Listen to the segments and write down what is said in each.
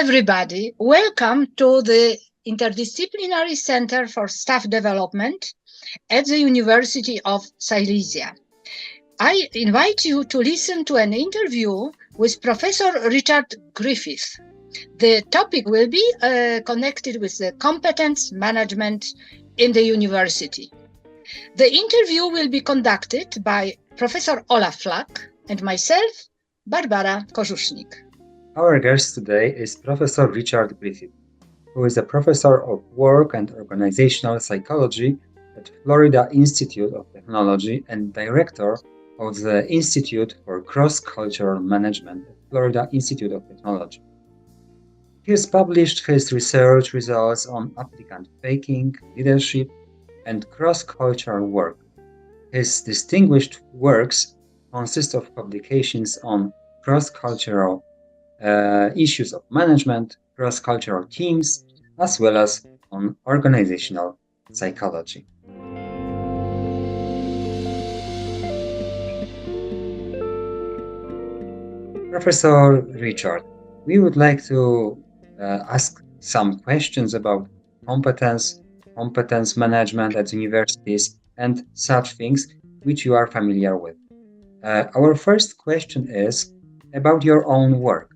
everybody. Welcome to the Interdisciplinary Center for Staff Development at the University of Silesia. I invite you to listen to an interview with Professor Richard Griffith. The topic will be connected with the competence management in the university. The interview will be conducted by Professor Olaf Flack and myself, Barbara Korzusznik. Our guest today is Professor Richard Griffith, who is a professor of work and organizational psychology at Florida Institute of Technology and director of the Institute for Cross-Cultural Management at Florida Institute of Technology. He has published his research results on applicant faking, leadership, and cross-cultural work. His distinguished works consist of publications on cross-cultural issues of management, cross-cultural teams, as well as on organizational psychology. Professor Richard, we would like to ask some questions about competence management at universities, and such things which you are familiar with. Our first question is about your own work.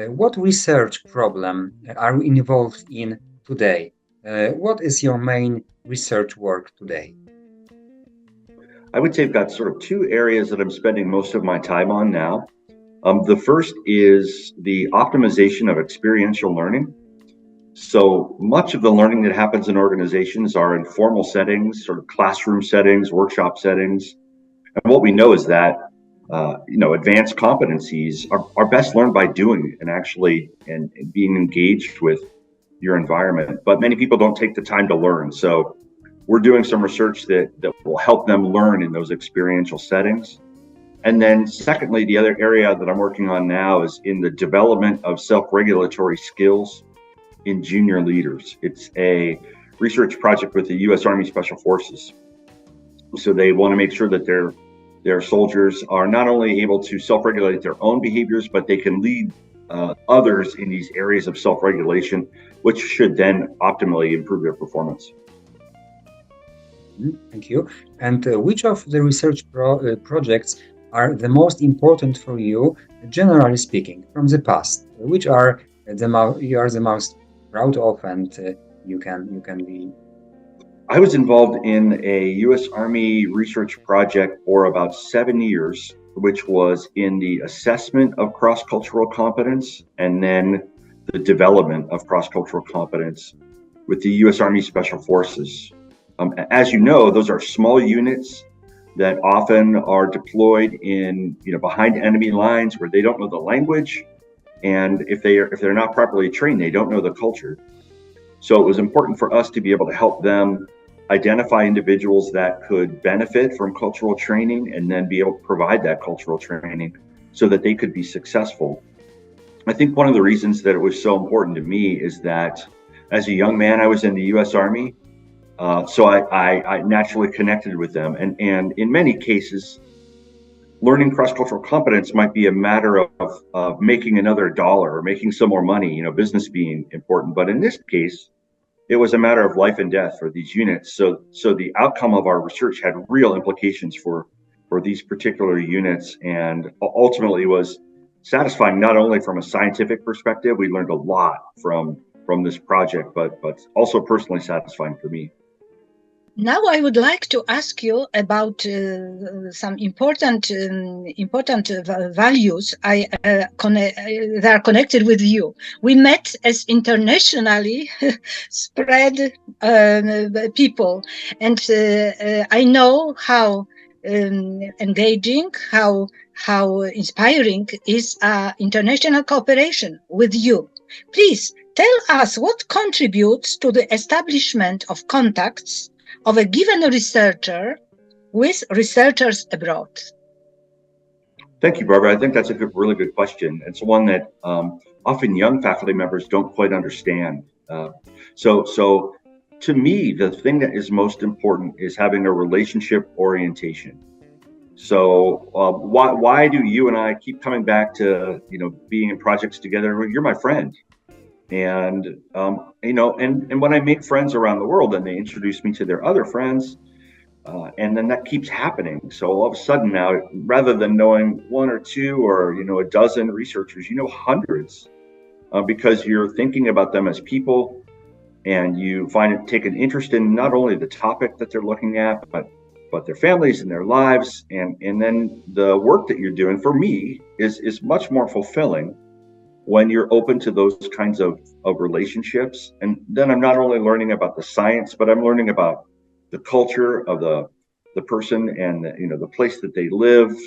What research problem are you involved in today? What is your main research work today? I would say I've got sort of two areas that I'm spending most of my time on now. The first is the optimization of experiential learning. So much of the learning that happens in organizations are in formal settings, sort of classroom settings, workshop settings. And what we know is that advanced competencies are best learned by doing and being engaged with your environment. But many people don't take the time to learn. So we're doing some research that will help them learn in those experiential settings. And then secondly, the other area that I'm working on now is in the development of self-regulatory skills in junior leaders. It's a research project with the U.S. Army Special Forces. So they want to make sure that their soldiers are not only able to self-regulate their own behaviors, but they can lead others in these areas of self-regulation, which should then optimally improve their performance. Thank you. And which of the research projects are the most important for you, generally speaking, from the past? Which are you are the most proud of, and you can be? I was involved in a U.S. Army research project for about 7 years, which was in the assessment of cross-cultural competence and then the development of cross-cultural competence with the U.S. Army Special Forces. As you know, those are small units that often are deployed in behind enemy lines where they don't know the language, and if they're not properly trained, they don't know the culture. So it was important for us to be able to help them identify individuals that could benefit from cultural training and then be able to provide that cultural training so that they could be successful. I think one of the reasons that it was so important to me is that as a young man, I was in the U.S. Army. So I naturally connected with them. And in many cases, learning cross-cultural competence might be a matter of making another dollar or making some more money, business being important. But in this case, it was a matter of life and death for these units. So the outcome of our research had real implications for these particular units, and ultimately was satisfying not only from a scientific perspective. We learned a lot from this project, but also personally satisfying for me. Now I would like to ask you about some important values that are connected with you. We met as internationally spread people, and I know how engaging, how inspiring is international cooperation with you. Please tell us what contributes to the establishment of contacts of a given researcher with researchers abroad. Thank you, Barbara. I think that's a really good question. It's one that often young faculty members don't quite understand. So to me, the thing that is most important is having a relationship orientation. So why do you and I keep coming back to being in projects together? You're my friend. And, and when I make friends around the world and they introduce me to their other friends, and then that keeps happening. So all of a sudden now, rather than knowing one or two or, a dozen researchers, hundreds, because you're thinking about them as people, and you take an interest in not only the topic that they're looking at, but their families and their lives. And then the work that you're doing, for me, is much more fulfilling when you're open to those kinds of relationships. And then I'm not only learning about the science, but I'm learning about the culture of the person and the place that they live.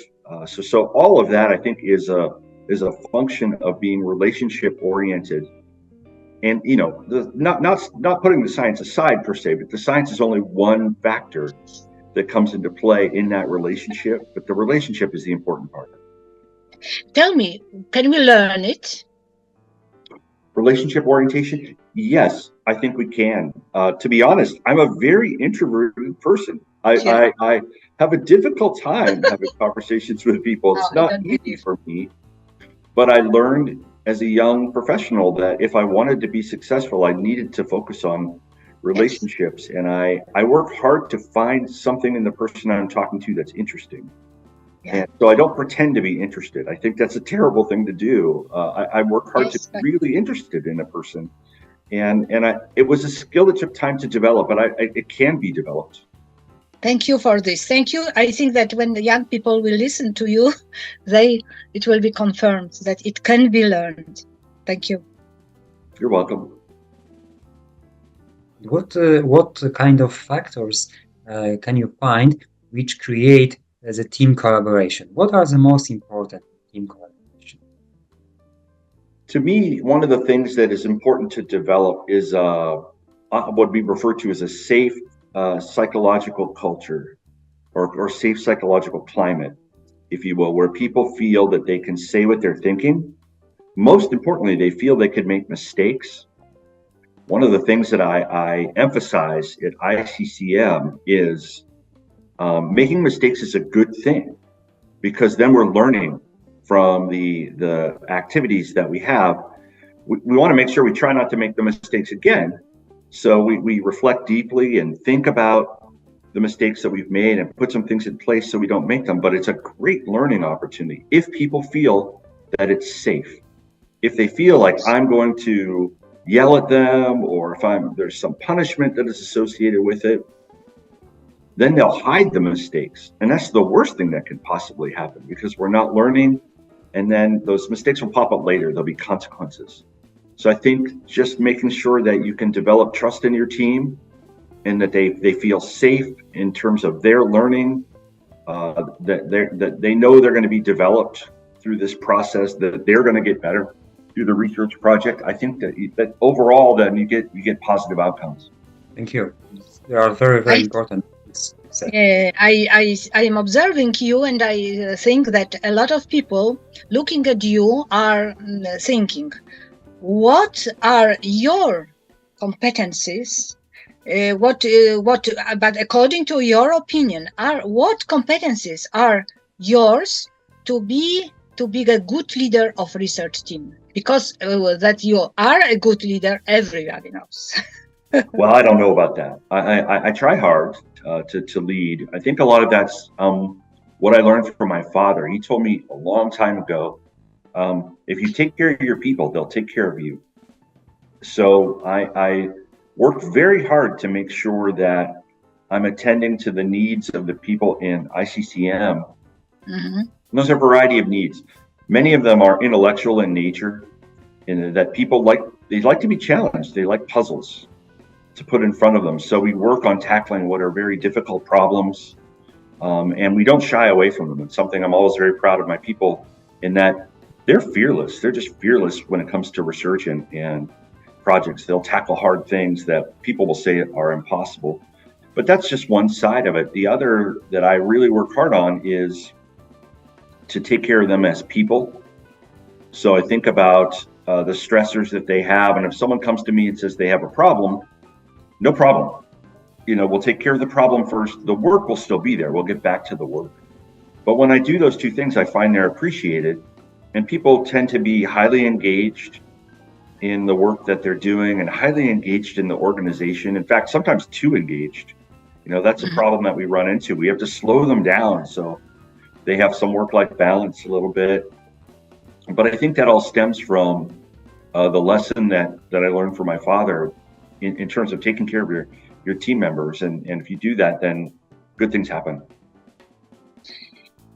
So all of that, I think, is a function of being relationship oriented. And not putting the science aside per se, but the science is only one factor that comes into play in that relationship. But the relationship is the important part. Tell me, can we learn it? Relationship orientation? Yes, I think we can. To be honest, I'm a very introverted person. I have a difficult time having conversations with people. It's not easy for me. But I learned as a young professional that if I wanted to be successful, I needed to focus on relationships. Yes. And I work hard to find something in the person I'm talking to that's interesting. Yeah. And so I don't pretend to be interested. I think that's a terrible thing to do. I work hard to be really interested in a person. And it was a skill that took time to develop, but it can be developed. Thank you for this. Thank you. I think that when the young people will listen to you, it will be confirmed that it can be learned. Thank you. You're welcome. What kind of factors can you find which create the team collaboration? What are the most important team collaboration? To me, one of the things that is important to develop is what we refer to as a safe psychological culture or safe psychological climate, if you will, where people feel that they can say what they're thinking. Most importantly, they feel they can make mistakes. One of the things that I emphasize at ICCM is making mistakes is a good thing, because then we're learning from the activities that we have. We want to make sure we try not to make the mistakes again. So we reflect deeply and think about the mistakes that we've made and put some things in place so we don't make them. But it's a great learning opportunity if people feel that it's safe. If they feel like I'm going to yell at them, or if there's some punishment that is associated with it, then they'll hide the mistakes. And that's the worst thing that can possibly happen, because we're not learning, and then those mistakes will pop up later. There'll be consequences. So I think just making sure that you can develop trust in your team and that they feel safe in terms of their learning, that they know they're going to be developed through this process, that they're going to get better through the research project. I think that overall then you get positive outcomes. Thank you. They are very, very important. I am observing you, and I think that a lot of people looking at you are thinking, what are your competencies? But according to your opinion, what competencies are yours to be a good leader of research team? Because that you are a good leader, everybody knows. Well, I don't know about that. I try hard to lead. I think a lot of that's what I learned from my father. He told me a long time ago, if you take care of your people, they'll take care of you. So I worked very hard to make sure that I'm attending to the needs of the people in ICCM. Mm-hmm. There's a variety of needs. Many of them are intellectual in nature, in that people like to be challenged. They like puzzles to put in front of them. So we work on tackling what are very difficult problems, and we don't shy away from them. It's something I'm always very proud of my people, in that they're fearless. They're just fearless when it comes to research and projects. They'll tackle hard things that people will say are impossible. But that's just one side of it. The other that I really work hard on is to take care of them as people. So I think about the stressors that they have. And if someone comes to me and says they have a problem, no problem. We'll take care of the problem first. The work will still be there. We'll get back to the work. But when I do those two things, I find they're appreciated, and people tend to be highly engaged. in the work that they're doing and highly engaged in the organization. In fact, sometimes too engaged. That's a problem that we run into. We have to slow them down so they have some work-life balance a little bit. But I think that all stems from the lesson that I learned from my father in terms of taking care of your team members. And if you do that, then good things happen.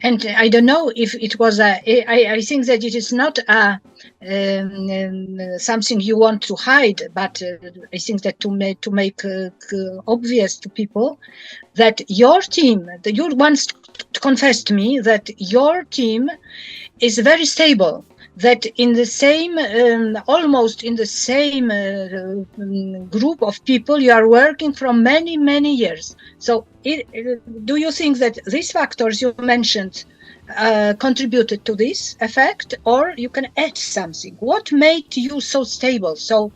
And I don't know if it was I think that it is not something you want to hide, but I think that to make obvious to people that your team, you once confessed to me that your team is very stable, that in the same, almost in the same group of people, you are working from many, many years. So do you think that these factors you mentioned contributed to this effect, or you can add something? What made you so stable, so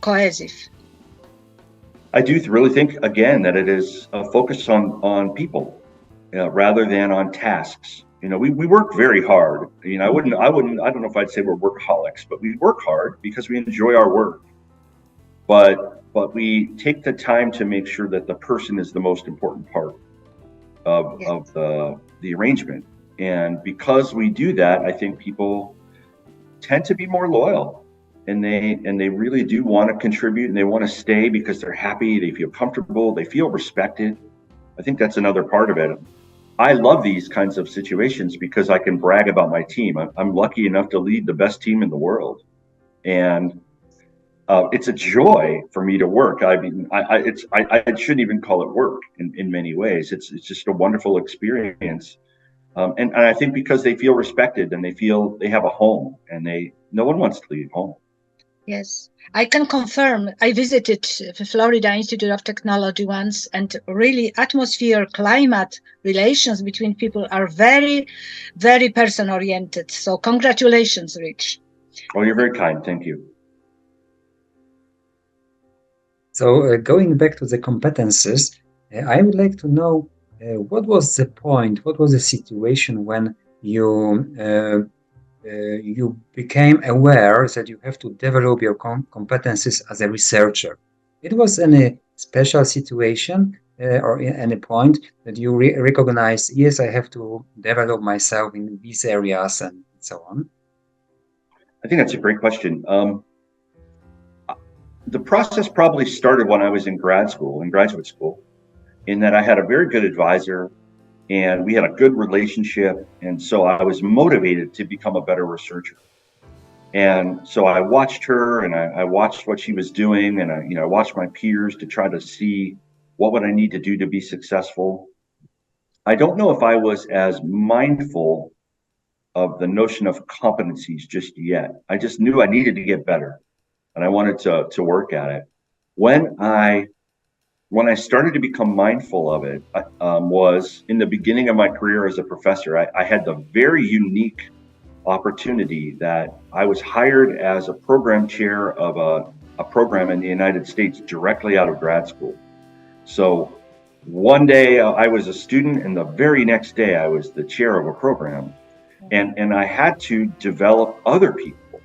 cohesive? I do really think, again, that it is a focus on people rather than on tasks. We work very hard. I don't know if I'd say we're workaholics, but we work hard because we enjoy our work. But we take the time to make sure that the person is the most important part of the arrangement. And because we do that, I think people tend to be more loyal, and they really do want to contribute, and they want to stay because they're happy, they feel comfortable, they feel respected. I think that's another part of it. I love these kinds of situations because I can brag about my team. I'm lucky enough to lead the best team in the world, and it's a joy for me to work. I mean, I shouldn't even call it work in many ways. It's just a wonderful experience, and I think because they feel respected and they feel they have a home, and no one wants to leave home. Yes, I can confirm. I visited the Florida Institute of Technology once, and really atmosphere, climate, relations between people are very, very person-oriented. So congratulations, Rich. Oh, you're very kind. Thank you. So going back to the competences, I would like to know what was the point, what was the situation when you became aware that you have to develop your competencies as a researcher. It was any special situation or any point that you recognize, yes, I have to develop myself in these areas and so on? I think that's a great question. The process probably started when I was in graduate school, in that I had a very good advisor and we had a good relationship. And so I was motivated to become a better researcher. And so I watched her, and I watched what she was doing, and I watched my peers to try to see what would I need to do to be successful. I don't know if I was as mindful of the notion of competencies just yet. I just knew I needed to get better, and I wanted to work at it. When I started to become mindful of it, was in the beginning of my career as a professor. I had the very unique opportunity that I was hired as a program chair of a program in the United States directly out of grad school. So one day I was a student, and the very next day I was the chair of a program. And I had to develop other people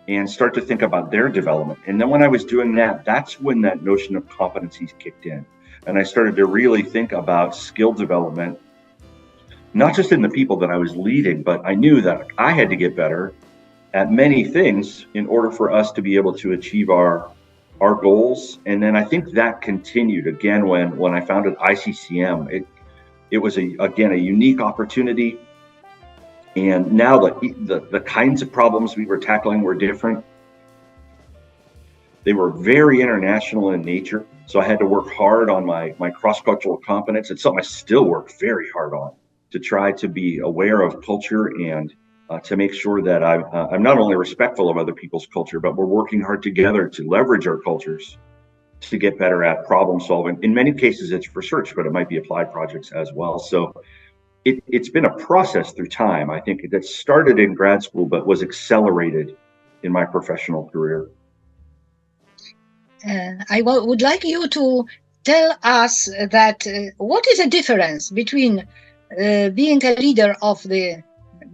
and start to think about their development. And then when I was doing that, that's when that notion of competencies kicked in. And I started to really think about skill development, not just in the people that I was leading, but I knew that I had to get better at many things in order for us to be able to achieve our goals. And then I think that continued again when I founded ICCM. It was again a unique opportunity. And now the kinds of problems we were tackling were different. They were very international in nature. So I had to work hard on my cross-cultural competence. It's something I still work very hard on, to try to be aware of culture and to make sure that I'm not only respectful of other people's culture, but we're working hard together to leverage our cultures to get better at problem solving. In many cases, it's research, but it might be applied projects as well. So it's been a process through time. I think that started in grad school, but was accelerated in my professional career. I would like you to tell us that what is the difference between being a leader of the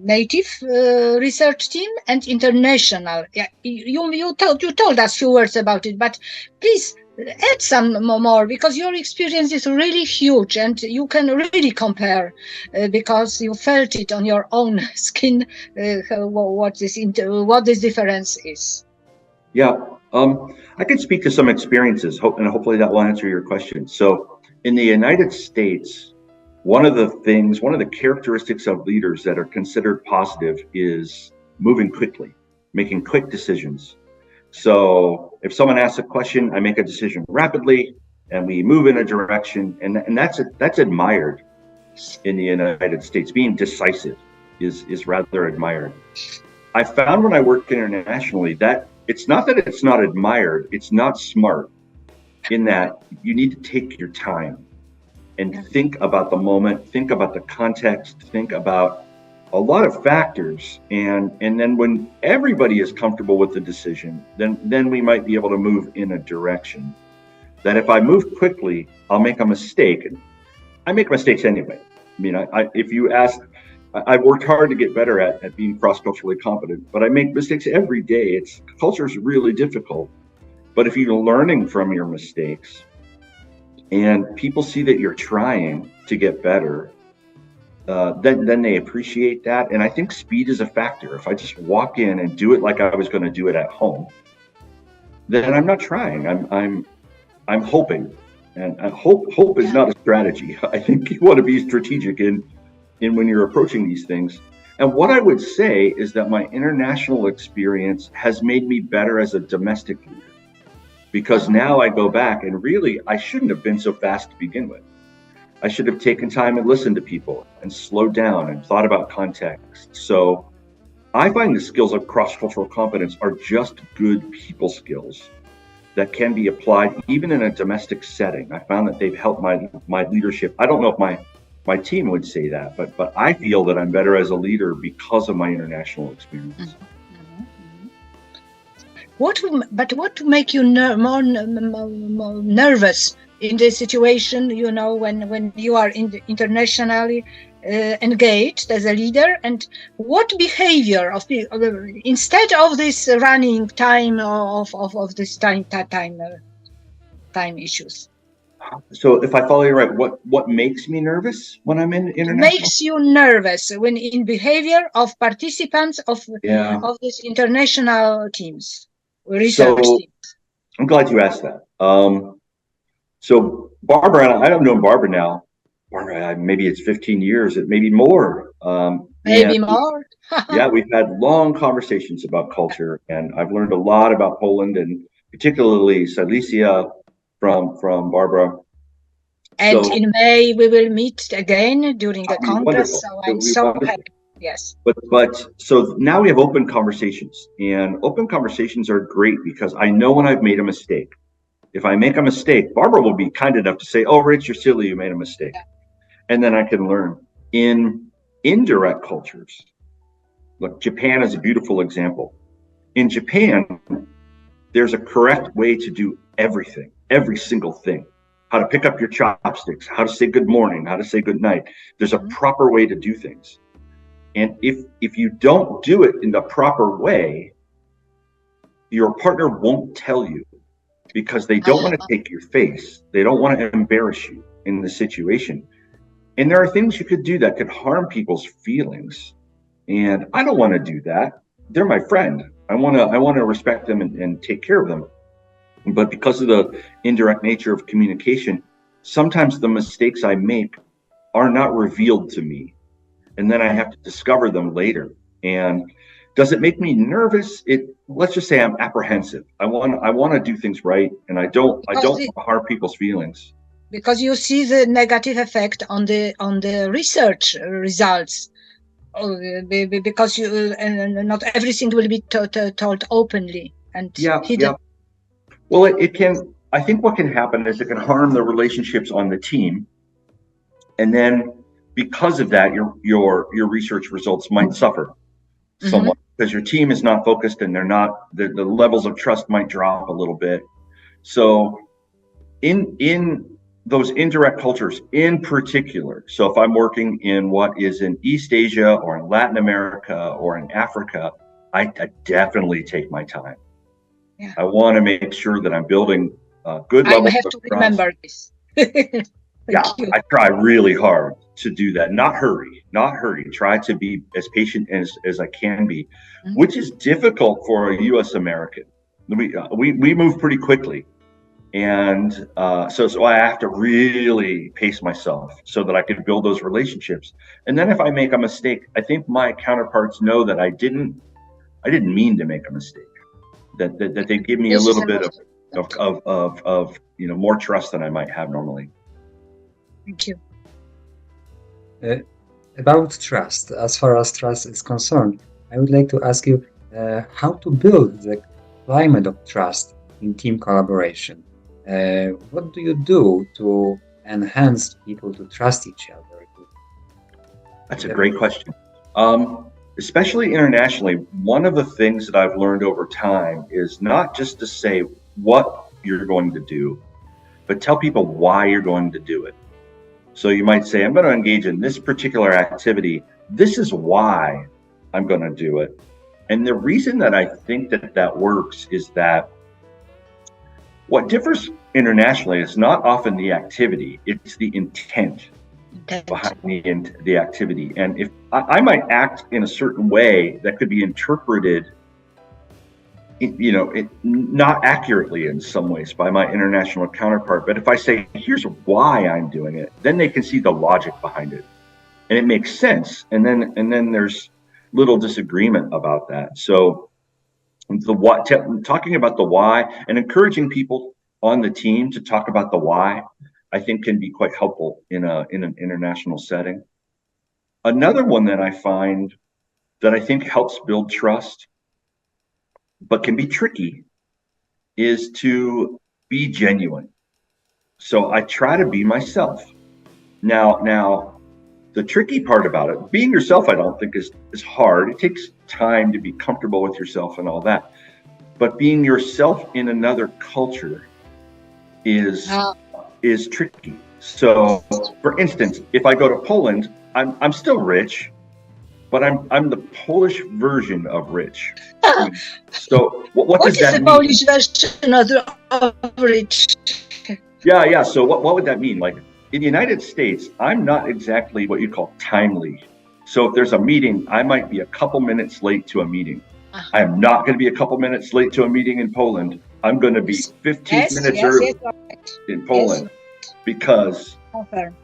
native research team and international. Yeah, you told us a few words about it, but please add some more, because your experience is really huge and you can really compare because you felt it on your own skin what this difference is. Yeah, I can speak to some experiences, and hopefully that will answer your question. So in the United States, one of the characteristics of leaders that are considered positive is moving quickly, making quick decisions. So if someone asks a question, I make a decision rapidly and we move in a direction, and that's admired in the United States. Being decisive is rather admired. I found when I worked internationally that it's not that it's not admired, it's not smart, in that you need to take your time and think about the moment, think about the context, think about a lot of factors, and then when everybody is comfortable with the decision, then we might be able to move in a direction. That if I move quickly, I'll make a mistake. And I make mistakes anyway. I mean, if you ask, I've worked hard to get better at being cross-culturally competent, but I make mistakes every day. Culture is really difficult. But if you're learning from your mistakes and people see that you're trying to get better, then they appreciate that. And I think speed is a factor. If I just walk in and do it like I was going to do it at home, then I'm not trying. I'm hoping. And hope is not a strategy. I think you want to be strategic in when you're approaching these things. And what I would say is that my international experience has made me better as a domestic leader, because now I go back and really, I shouldn't have been so fast to begin with. I should have taken time and listened to people and slowed down and thought about context. So I find the skills of cross-cultural competence are just good people skills that can be applied even in a domestic setting. I found that they've helped my leadership. I don't know if my team would say that, but I feel that I'm better as a leader because of my international experience. What to make you more nervous in the situation, when you are internationally engaged as a leader, and what behavior of instead of this running time of this time issues? So if I follow you right, what makes me nervous when I'm in international? Makes you nervous when in behavior of participants of these international teams, research teams? I'm glad you asked that. So Barbara, I've known Barbara now. Barbara, maybe it's 15 years, maybe more. Maybe more. Yeah, we've had long conversations about culture, and I've learned a lot about Poland, and particularly Silesia from Barbara. And in May we will meet again during the Congress. Wonderful. So I'm so happy. Yes. But so now we have open conversations, and open conversations are great because I know when I've made a mistake. If I make a mistake, Barbara will be kind enough to say, "Oh, Rich, you're silly, you made a mistake." Yeah. And then I can learn. In indirect cultures, look, Japan is a beautiful example. In Japan, there's a correct way to do everything, every single thing. How to pick up your chopsticks, how to say good morning, how to say good night. There's a proper way to do things. And if you don't do it in the proper way, your partner won't tell you, because they don't want to take your face. They don't want to embarrass you in the situation. And there are things you could do that could harm people's feelings. And I don't want to do that. They're my friend. I want to respect them and take care of them. But because of the indirect nature of communication, sometimes the mistakes I make are not revealed to me. And then I have to discover them later. And does it make me nervous? Let's just say I'm apprehensive. I want to do things right, and I don't want to harm people's feelings. Because you see the negative effect on the research results, because not everything will be told openly and hidden. Yeah. Well, it can. I think what can happen is it can harm the relationships on the team, and then because of that, your research results might suffer somewhat, because your team is not focused, and the levels of trust might drop a little bit. So in those indirect cultures in particular. So if I'm working in what is in East Asia or in Latin America or in Africa, I definitely take my time. Yeah. I want to make sure that I'm building good I levels have of to trust. remember this. Yeah, Thank you. I try really hard to do that. Not hurry. Try to be as patient as I can be, which is difficult for a U.S. American. We move pretty quickly. And so I have to really pace myself so that I can build those relationships. And then if I make a mistake, I think my counterparts know that I didn't mean to make a mistake. That they give me a little bit of more trust than I might have normally. Thank you. About trust, as far as trust is concerned, I would like to ask you how to build the climate of trust in team collaboration. What do you do to enhance people to trust each other? That's a great question. Especially internationally, one of the things that I've learned over time is not just to say what you're going to do, but tell people why you're going to do it. So you might say, I'm going to engage in this particular activity. This is why I'm going to do it. And the reason that I think that works is that what differs internationally is not often the activity, it's the intent behind the activity. And if I might act in a certain way that could be interpreted, not accurately in some ways by my international counterpart. But if I say, here's why I'm doing it, then they can see the logic behind it. And it makes sense. And then there's little disagreement about that. So talking about the why and encouraging people on the team to talk about the why, I think can be quite helpful in an international setting. Another one that I find that I think helps build trust, but can be tricky, is to be genuine. So I try to be myself. Now, the tricky part about it, being yourself, I don't think is hard. It takes time to be comfortable with yourself and all that. But being yourself in another culture is tricky. So, for instance, if I go to Poland, I'm still rich, but I'm the Polish version of rich. So what does that mean? What is the Polish version of rich? Yeah. So what would that mean? Like in the United States, I'm not exactly what you call timely. So if there's a meeting, I might be a couple minutes late to a meeting. I am not going to be a couple minutes late to a meeting in Poland. I'm going to be 15 minutes early in Poland because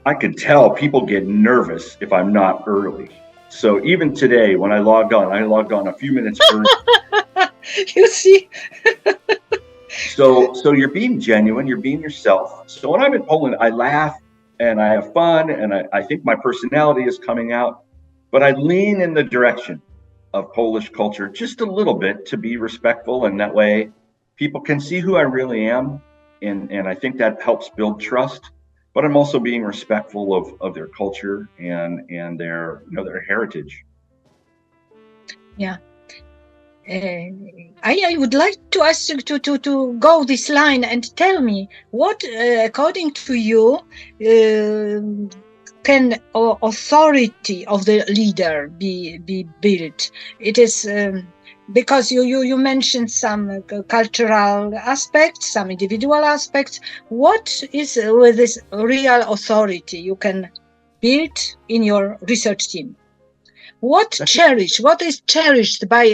I can tell people get nervous if I'm not early. So even today, when I logged on a few minutes early. You see? So you're being genuine, you're being yourself. So when I'm in Poland, I laugh and I have fun and I think my personality is coming out, but I lean in the direction of Polish culture just a little bit to be respectful, and that way people can see who I really am, and I think that helps build trust. But I'm also being respectful of their culture and their heritage. Yeah. I would like to ask you to go this line and tell me what, according to you, can authority of the leader be built? It is because you mentioned some cultural aspects, some individual aspects. What is with this real authority you can build in your research team? What is cherished by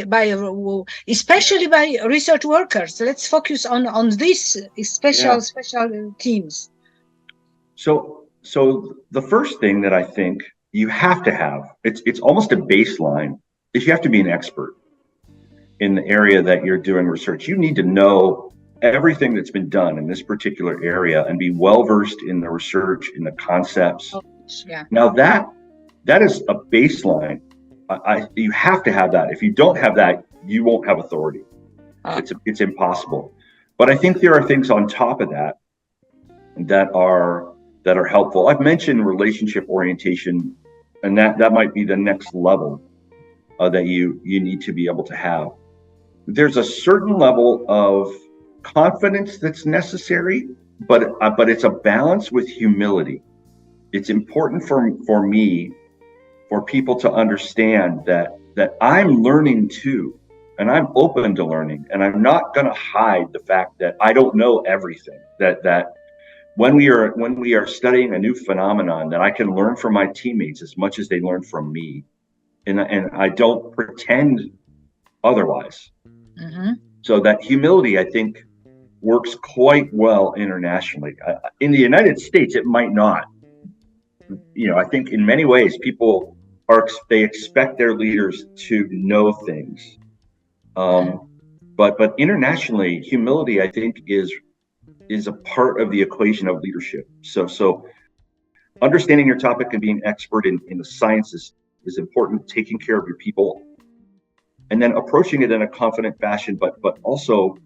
especially by research workers? Let's focus on these special teams. So the first thing that I think you have to have, it's almost a baseline, is you have to be an expert in the area that you're doing research. You need to know everything that's been done in this particular area and be well versed in the research, in the concepts. Now that is a baseline. You have to have that. If you don't have that, you won't have authority. It's impossible. But I think there are things on top of that that are helpful. I've mentioned relationship orientation, and that might be the next level that you need to be able to have. There's a certain level of confidence that's necessary, but it's a balance with humility. It's important for me, for people to understand that I'm learning too, and I'm open to learning, and I'm not going to hide the fact that I don't know everything. That when we are studying a new phenomenon, that I can learn from my teammates as much as they learn from me, and I don't pretend otherwise. Mm-hmm. So that humility, I think, works quite well internationally. In the United States, it might not. I think in many ways people they expect their leaders to know things, but internationally, humility, I think, is a part of the equation of leadership. So understanding your topic and being expert in the sciences is important. Taking care of your people, and then approaching it in a confident fashion, but also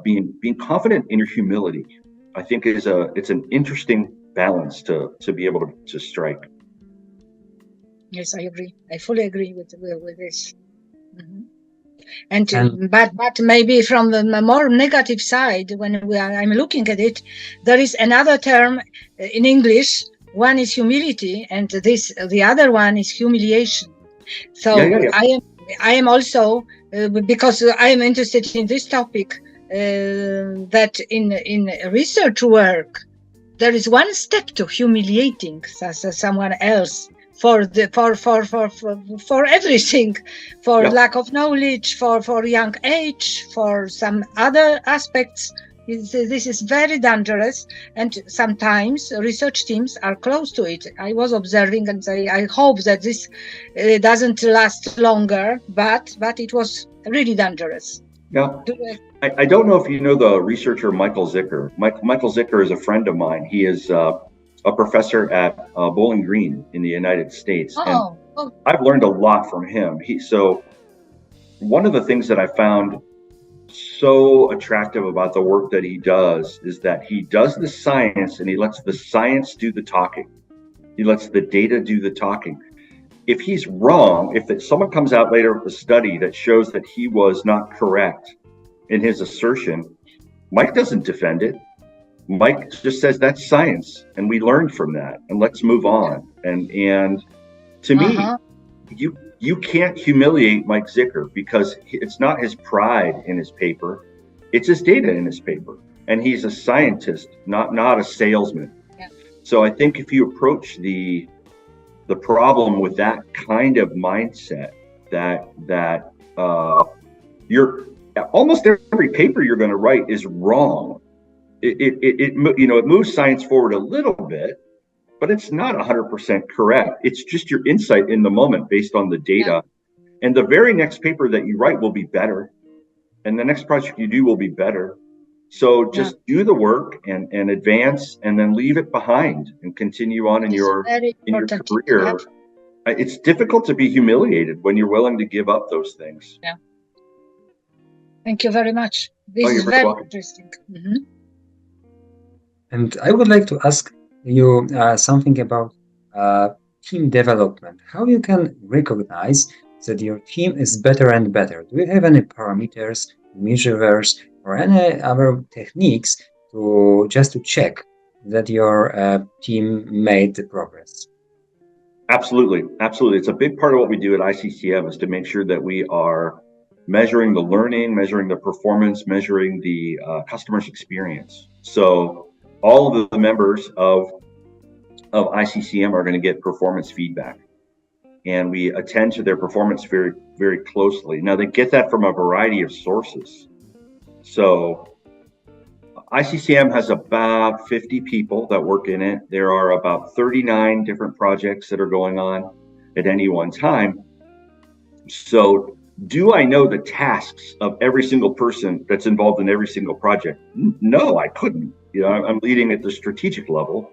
being confident in your humility, I think it's an interesting balance to be able to strike. Yes, I agree. I fully agree with this. Mm-hmm. But maybe from the more negative side, when I'm looking at it, there is another term in English. One is humility, and the other one is humiliation. So Yeah. I am also because I am interested in this topic. That in research work, there is one step to humiliating someone else for everything, for lack of knowledge, for young age, for some other aspects. This is very dangerous, and sometimes research teams are close to it. I was observing, and I hope that this doesn't last longer, but it was really dangerous. Yeah. I don't know if you know the researcher Michael Zicker. Michael Zicker is a friend of mine. He is a professor at Bowling Green in the United States. And I've learned a lot from him. So one of the things that I found so attractive about the work that he does is that he does the science and he lets the science do the talking. He lets the data do the talking. If he's wrong, if someone comes out later with a study that shows that he was not correct in his assertion, Mike doesn't defend it. Mike just says that's science, and we learned from that, and let's move on. And to me, you can't humiliate Mike Zicker, because it's not his pride in his paper, it's his data in his paper, and he's a scientist, not a salesman. Yeah. So I think if you approach the problem with that kind of mindset, that you're almost every paper you're going to write is wrong. It moves science forward a little bit, but it's not 100% correct. It's just your insight in the moment based on the data. Yeah. And the very next paper that you write will be better, and the next project you do will be better. So just do the work and advance, and then leave it behind and continue on in your career. It's difficult to be humiliated when you're willing to give up those things. Yeah. Thank you very much. This is very interesting. Mm-hmm. And I would like to ask you something about team development. How you can recognize that your team is better and better? Do you have any parameters, measures, or any other techniques to check that your team made the progress? Absolutely. It's a big part of what we do at ICCM is to make sure that we are measuring the learning, measuring the performance, measuring the customer's experience. So all of the members of ICCM are going to get performance feedback, and we attend to their performance very, very closely. Now, they get that from a variety of sources. So ICCM has about 50 people that work in it. There are about 39 different projects that are going on at any one time. So do I know the tasks of every single person that's involved in every single project? No, I couldn't. I'm leading at the strategic level,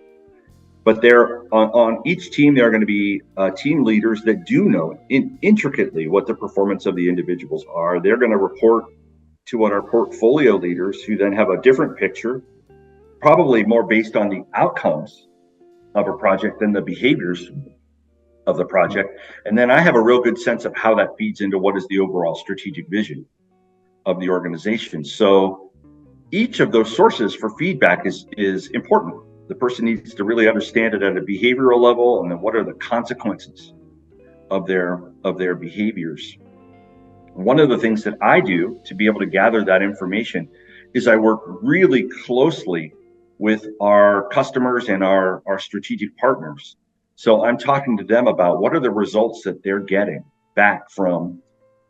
but on each team, there are going to be team leaders that do know intricately what the performance of the individuals are. They're going to report to what our portfolio leaders, who then have a different picture, probably more based on the outcomes of a project than the behaviors of the project. And then I have a real good sense of how that feeds into what is the overall strategic vision of the organization. So each of those sources for feedback is important. The person needs to really understand it at a behavioral level, and then what are the consequences of their behaviors. One of the things that I do to be able to gather that information is I work really closely with our customers and our strategic partners. So I'm talking to them about what are the results that they're getting back from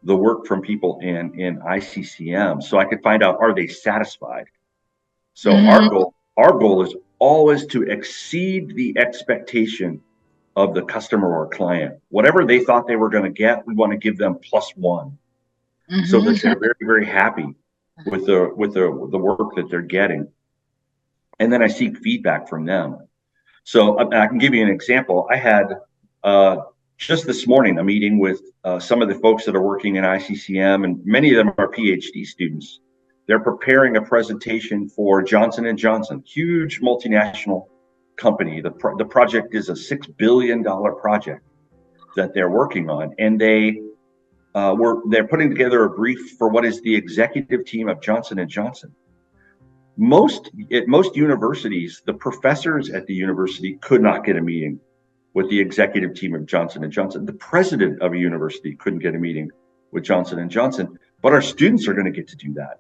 the work from people in ICCM, so I could find out, are they satisfied? So our goal is always to exceed the expectation of the customer or client. Whatever they thought they were going to get, we want to give them +1, so that they're very, very happy with the work that they're getting. And then I seek feedback from them. So I can give you an example. I had just this morning a meeting with some of the folks that are working in ICCM, and many of them are PhD students. They're preparing a presentation for Johnson & Johnson, huge multinational company. The project is a $6 billion project that they're working on, and they're putting together a brief for what is the executive team of Johnson & Johnson. At most universities, the professors at the university could not get a meeting with the executive team of Johnson & Johnson. The president of a university couldn't get a meeting with Johnson & Johnson, but our students are going to get to do that.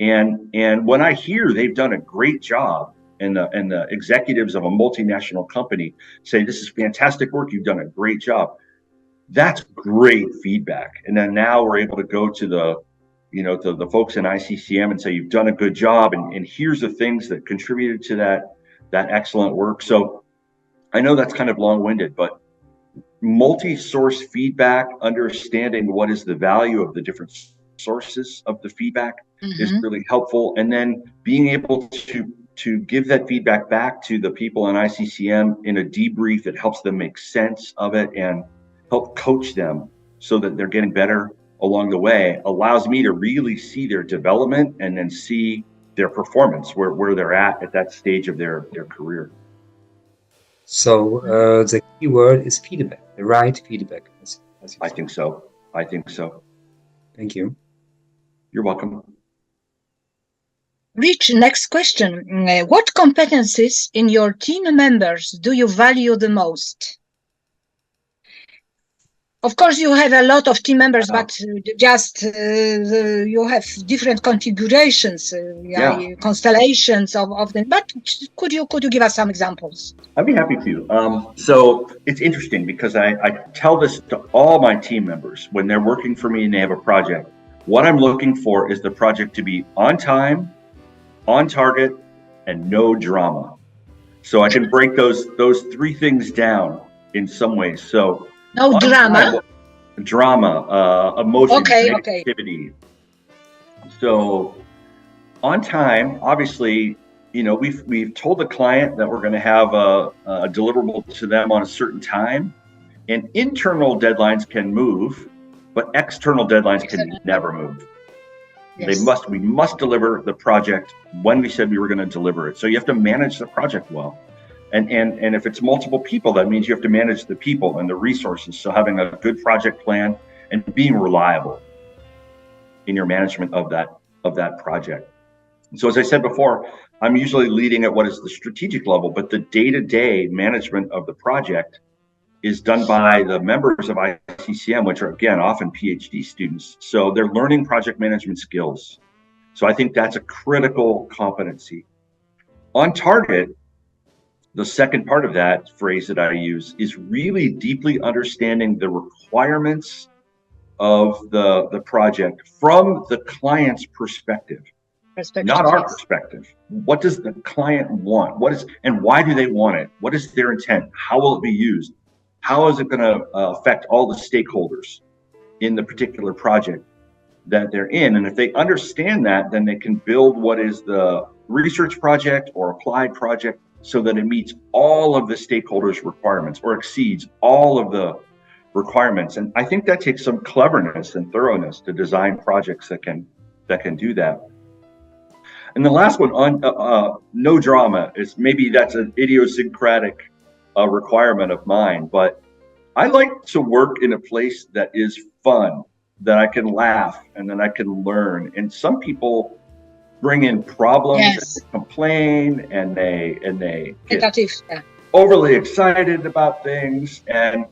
And when I hear they've done a great job, and the executives of a multinational company say, this is fantastic work, you've done a great job, that's great feedback. And then now we're able to go to the folks in ICCM and say, you've done a good job, and here's the things that contributed to that excellent work. So I know that's kind of long-winded, but multi-source feedback, understanding what is the value of the different sources of the feedback is really helpful. And then being able to give that feedback back to the people in ICCM in a debrief that helps them make sense of it and help coach them so that they're getting better along the way, allows me to really see their development and then see their performance, where they're at that stage of their career. So the key word is feedback, the right feedback. I think so. Thank you. You're welcome. Rich, next question. What competencies in your team members do you value the most? Of course, you have a lot of team members, but just you have different configurations, constellations of them. But could you give us some examples? I'd be happy to. So it's interesting because I tell this to all my team members when they're working for me and they have a project. What I'm looking for is the project to be on time, on target, and no drama. So I can break those three things down in some ways. So no drama. Emotion, okay. activity. So on time, obviously, we've told the client that we're going to have a deliverable to them on a certain time, and internal deadlines can move, but external deadlines can never move. Yes. We must deliver the project when we said we were going to deliver it. So you have to manage the project well. And if it's multiple people, that means you have to manage the people and the resources. So having a good project plan and being reliable in your management of that project. So as I said before, I'm usually leading at what is the strategic level, but the day-to-day management of the project is done by the members of ICCM, which are, again, often PhD students. So they're learning project management skills. So I think that's a critical competency. On target, the second part of that phrase that I use is really deeply understanding the requirements of the project from the client's perspective, not our perspective. What does the client want? And why do they want it? What is their intent? How will it be used? How is it going to affect all the stakeholders in the particular project that they're in? And if they understand that, then they can build what is the research project or applied project so that it meets all of the stakeholders' requirements or exceeds all of the requirements. And I think that takes some cleverness and thoroughness to design projects that can do that. And the last one, on no drama, is maybe that's an idiosyncratic requirement of mine, but I like to work in a place that is fun, that I can laugh and then I can learn. And some people bring in problems, Yes. and complain, and they get Negative. Yeah. overly excited about things. And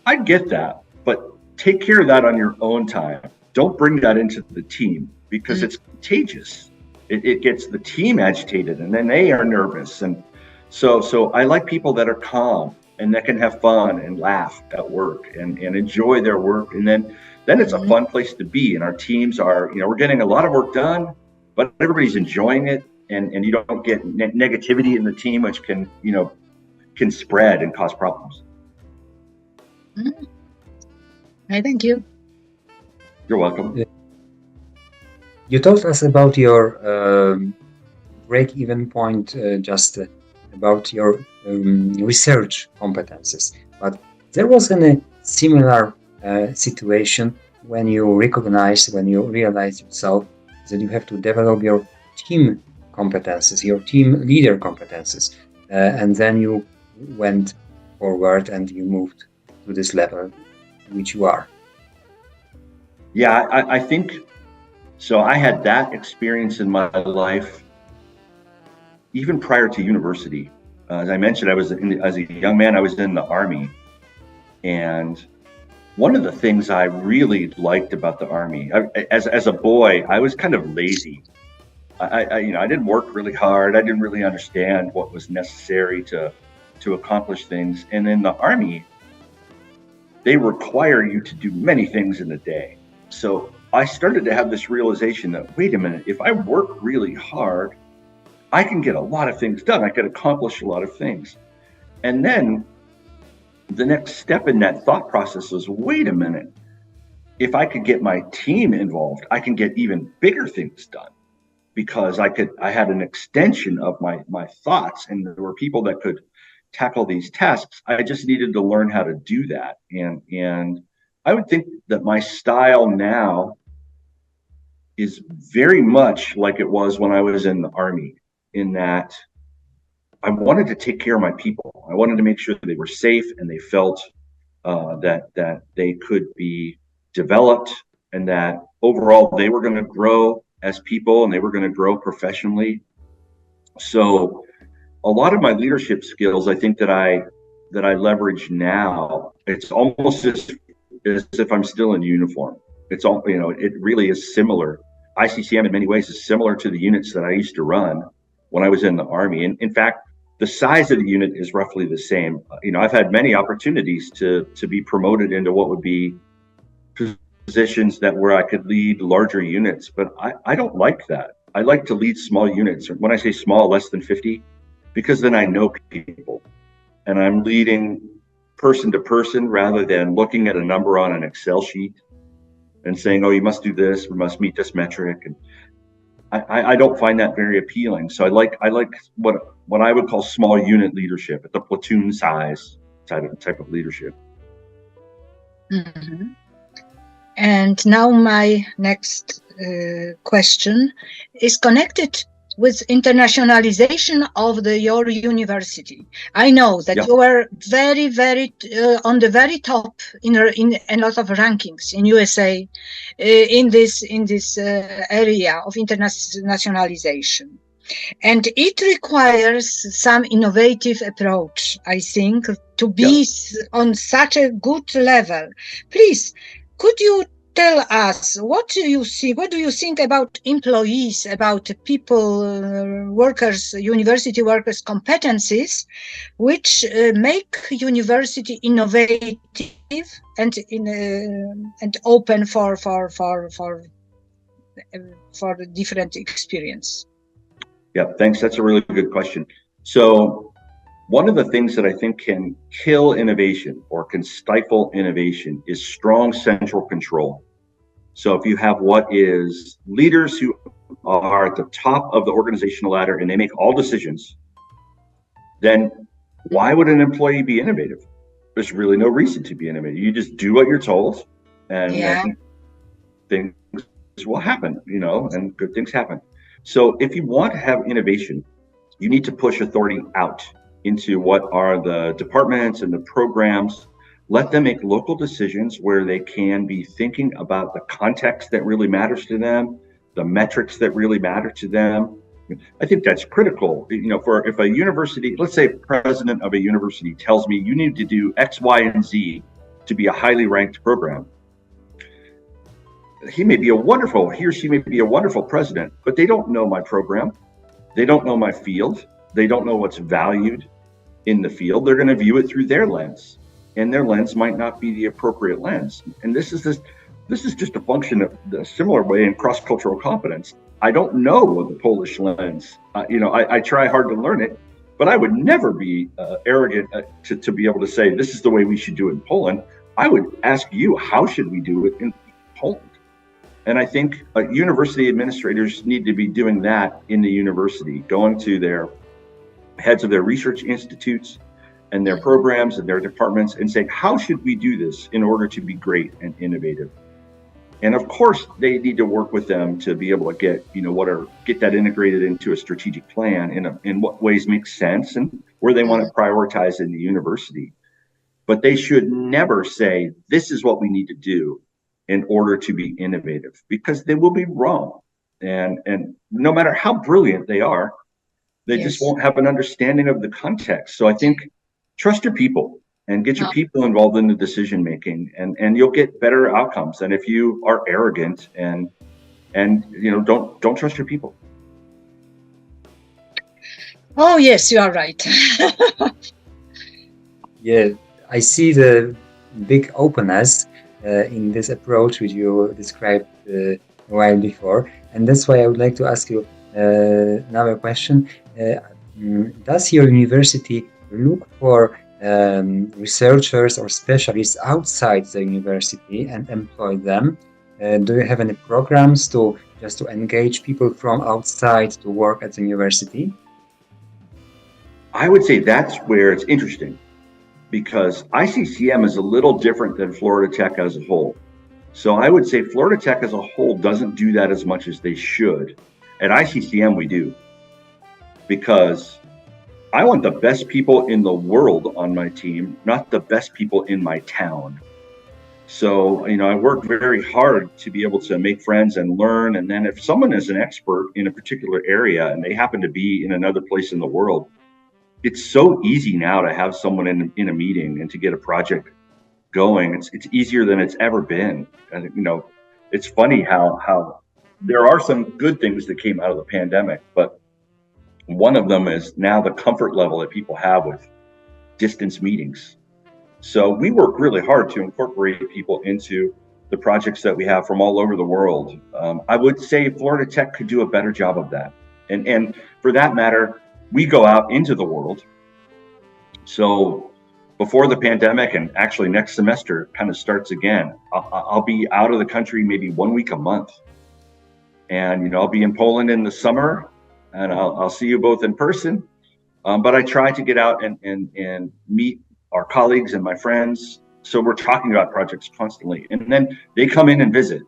I get that, but take care of that on your own time. Don't bring that into the team because it's contagious. It gets the team agitated, and then they are nervous. And so I like people that are calm and that can have fun and laugh at work and enjoy their work. And then it's a fun place to be. And our teams are, we're getting a lot of work done, but everybody's enjoying it. And you don't get negativity in the team, which can spread and cause problems. I thank you. You're welcome. You told us about your break-even point, just about your research competences. But there was a similar situation when you realize yourself that you have to develop your team competences, your team leader competences, and then you went forward and you moved to this level which you are. Yeah, I think so. I had that experience in my life even prior to university. As I mentioned, as a young man, I was in the Army. And one of the things I really liked about the Army, as a boy, I was kind of lazy. I didn't work really hard. I didn't really understand what was necessary to accomplish things. And in the Army, they require you to do many things in a day. So I started to have this realization that, wait a minute, if I work really hard, I can get a lot of things done. I can accomplish a lot of things. And then the next step in that thought process was, wait a minute, if I could get my team involved, I can get even bigger things done because I had an extension of my thoughts, and there were people that could tackle these tasks. I just needed to learn how to do that. And I would think that my style now is very much like it was when I was in the Army, in that I wanted to take care of my people. I wanted to make sure that they were safe and they felt that they could be developed, and that overall they were going to grow as people and they were going to grow professionally. So a lot of my leadership skills, I think that I leverage now, it's almost as if I'm still in uniform. It's all, it really is similar. ICCM in many ways is similar to the units that I used to run when I was in the Army. And in fact, the size of the unit is roughly the same. I've had many opportunities to be promoted into what would be positions where I could lead larger units, but I don't like that. I like to lead small units. When I say small, less than 50, because then I know people and I'm leading person to person rather than looking at a number on an Excel sheet and saying, oh, you must do this, we must meet this metric. And I don't find that very appealing. So I like what I would call small unit leadership, at the platoon size type of leadership. Mm-hmm. And now my next question is connected with internationalization of your university. I know that you were very, very on the very top in a lot of rankings in USA in this area of internationalization. And it requires some innovative approach, I think, to be on such a good level. Please, could you tell us, what do you think about employees, about people, workers, university workers' competencies, which make university innovative and open for the different experience? Yeah, thanks. That's a really good question. So one of the things that I think can kill innovation or can stifle innovation is strong central control. So if you have what is leaders who are at the top of the organizational ladder and they make all decisions, then why would an employee be innovative? There's really no reason to be innovative. You just do what you're told, and then things will happen, and good things happen. So if you want to have innovation, you need to push authority out into what are the departments and the programs. Let them make local decisions where they can be thinking about the context that really matters to them, the metrics that really matter to them. I think that's critical. For if a university, let's say president of a university tells me you need to do X, Y, and Z to be a highly ranked program. He or she may be a wonderful president, but they don't know my program. They don't know my field. They don't know what's valued in the field. They're going to view it through their lens, and their lens might not be the appropriate lens. And this is just a function of the similar way in cross-cultural competence. I don't know the Polish lens. I try hard to learn it, but I would never be arrogant to be able to say, this is the way we should do it in Poland. I would ask you, how should we do it in Poland? And I think university administrators need to be doing that in the university, going to their heads of their research institutes and their programs and their departments and saying, how should we do this in order to be great and innovative? And of course, they need to work with them to be able to get that integrated into a strategic plan in what ways make sense and where they want to prioritize in the university. But they should never say, this is what we need to do in order to be innovative, because they will be wrong. And no matter how brilliant they are, they just won't have an understanding of the context. So I think trust your people and get your people involved in the decision making, and you'll get better outcomes than if you are arrogant and don't trust your people. Oh yes, you are right. Yeah, I see the big openness in this approach which you described a while before, and that's why I would like to ask you another question. Does your university look for researchers or specialists outside the university and employ them? Do you have any programs to engage people from outside to work at the university? I would say that's where it's interesting, because ICCM is a little different than Florida Tech as a whole. So I would say Florida Tech as a whole doesn't do that as much as they should. At ICCM, we do, because I want the best people in the world on my team, not the best people in my town. So, I work very hard to be able to make friends and learn. And then if someone is an expert in a particular area and they happen to be in another place in the world, it's so easy now to have someone in a meeting and to get a project going. It's easier than it's ever been. And, it's funny how there are some good things that came out of the pandemic, but one of them is now the comfort level that people have with distance meetings. So we work really hard to incorporate people into the projects that we have from all over the world. I would say Florida Tech could do a better job of that. And for that matter, we go out into the world. So before the pandemic, and actually next semester kind of starts again, I'll be out of the country maybe 1 week a month. And, I'll be in Poland in the summer, and I'll see you both in person. But I try to get out and meet our colleagues and my friends. So we're talking about projects constantly. And then they come in and visit.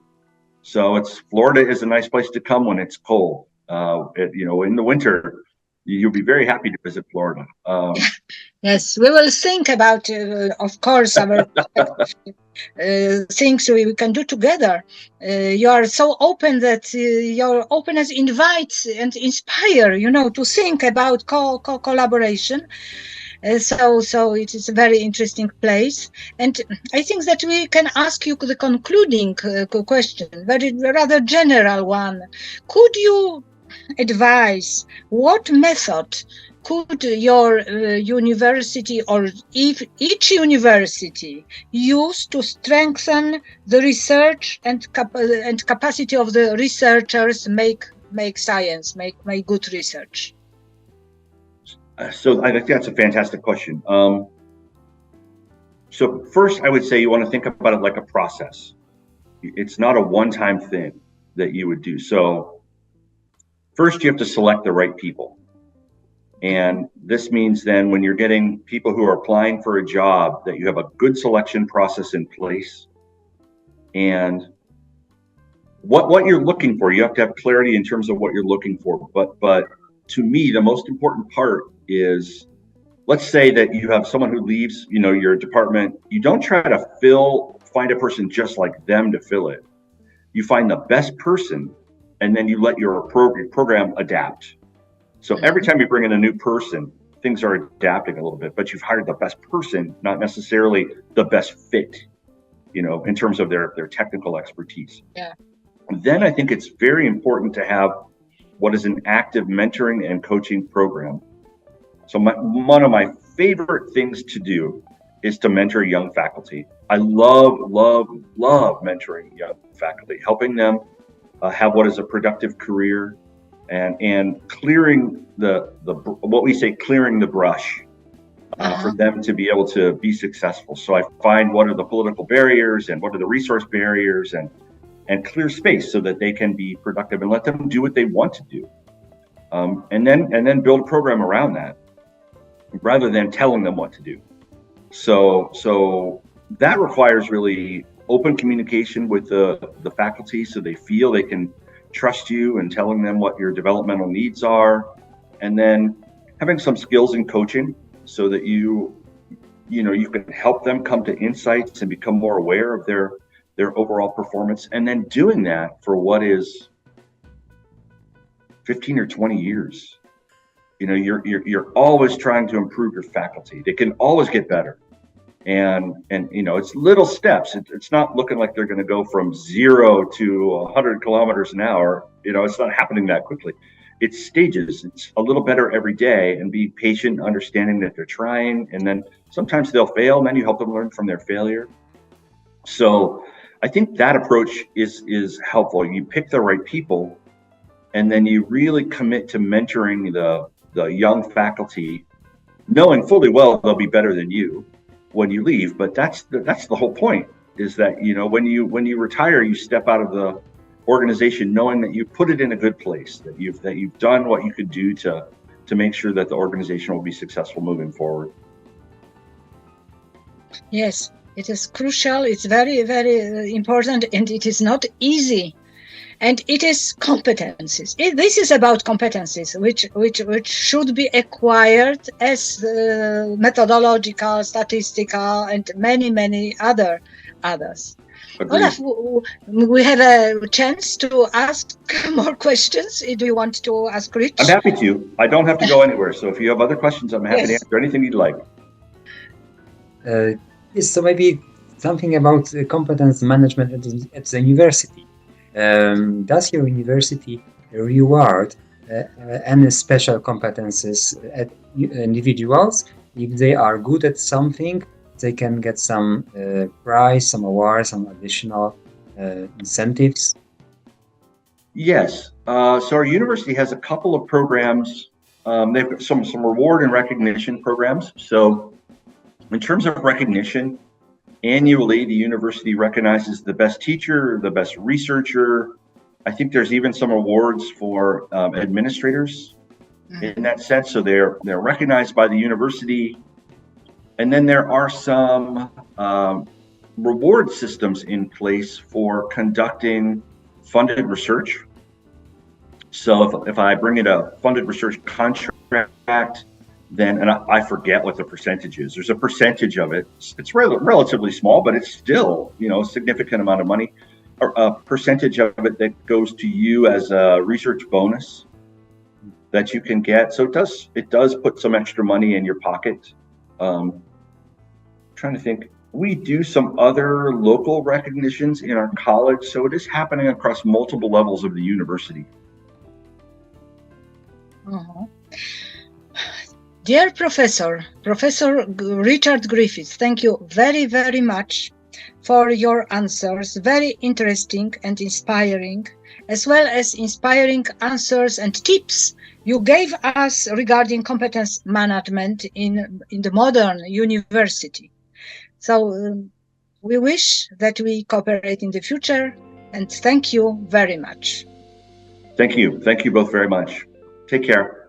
So Florida is a nice place to come when it's cold. In the winter, you'll be very happy to visit Florida. Yes, we will think about, of course, our things we can do together. You are so open that your openness invites and inspire, to think about collaboration. So it is a very interesting place. And I think that we can ask you the concluding question, rather general one. Could you advise what method could your university, or if each university, use to strengthen the research and capacity of the researchers make science, make good research? So I think that's a fantastic question. So first, I would say you want to think about it like a process. It's not a one-time thing that you would do. So first, you have to select the right people. And this means then when you're getting people who are applying for a job, that you have a good selection process in place. And what you're looking for, you have to have clarity in terms of what you're looking for. But to me, the most important part is, let's say that you have someone who leaves, your department. You don't try to find a person just like them to fill it. You find the best person and then you let your program adapt. So every time you bring in a new person, things are adapting a little bit, but you've hired the best person, not necessarily the best fit, in terms of their technical expertise. Yeah. Then I think it's very important to have what is an active mentoring and coaching program. So one of my favorite things to do is to mentor young faculty. I love mentoring young faculty, helping them have what is a productive career, and clearing clearing the brush for them to be able to be successful. So I find what are the political barriers and what are the resource barriers, and clear space so that they can be productive and let them do what they want to do. And then build a program around that rather than telling them what to do. So that requires really open communication with the faculty so they feel they can trust you and telling them what your developmental needs are, and then having some skills in coaching so that you can help them come to insights and become more aware of their overall performance, and then doing that for what is 15 or 20 years. You're always trying to improve your faculty. They can always get better. And it's little steps. It's not looking like they're going to go from 0 to 100 kilometers an hour. It's not happening that quickly. It's stages. It's a little better every day, and be patient, understanding that they're trying. And then sometimes they'll fail, and then you help them learn from their failure. So I think that approach is helpful. You pick the right people, and then you really commit to mentoring the young faculty, knowing fully well they'll be better than you when you leave. But that's the whole point, is that when you retire, you step out of the organization knowing that you put it in a good place, that you've done what you could do to make sure that the organization will be successful moving forward. Yes, it is crucial. It's very, very important, and it is not easy. And it is competencies. This is about competencies, which should be acquired as methodological, statistical, and many others. Agreed. Olaf, we have a chance to ask more questions. Do you want to ask Rich? I'm happy to. I don't have to go anywhere. So if you have other questions, I'm happy to answer anything you'd like. Yes, so maybe something about competence management at the university. Does your university reward any special competences at individuals? If they are good at something, they can get some prize, some awards, some additional incentives? Yes. So our university has a couple of programs. They've got some reward and recognition programs. So in terms of recognition, annually, the university recognizes the best teacher, the best researcher. I think there's even some awards for administrators in that sense. So they're recognized by the university. And then there are some reward systems in place for conducting funded research. So if I bring in a funded research contract, then, and I forget what the percentage is. There's a percentage of it. It's relatively small, but it's still, a significant amount of money. A percentage of it that goes to you as a research bonus that you can get. So it does put some extra money in your pocket. Trying to think. We do some other local recognitions in our college, so it is happening across multiple levels of the university. Dear Professor Richard Griffith, thank you very, very much for your answers. Very interesting and inspiring, as well as inspiring answers and tips you gave us regarding competence management in the modern university. So we wish that we cooperate in the future, and thank you very much. Thank you. Thank you both very much. Take care.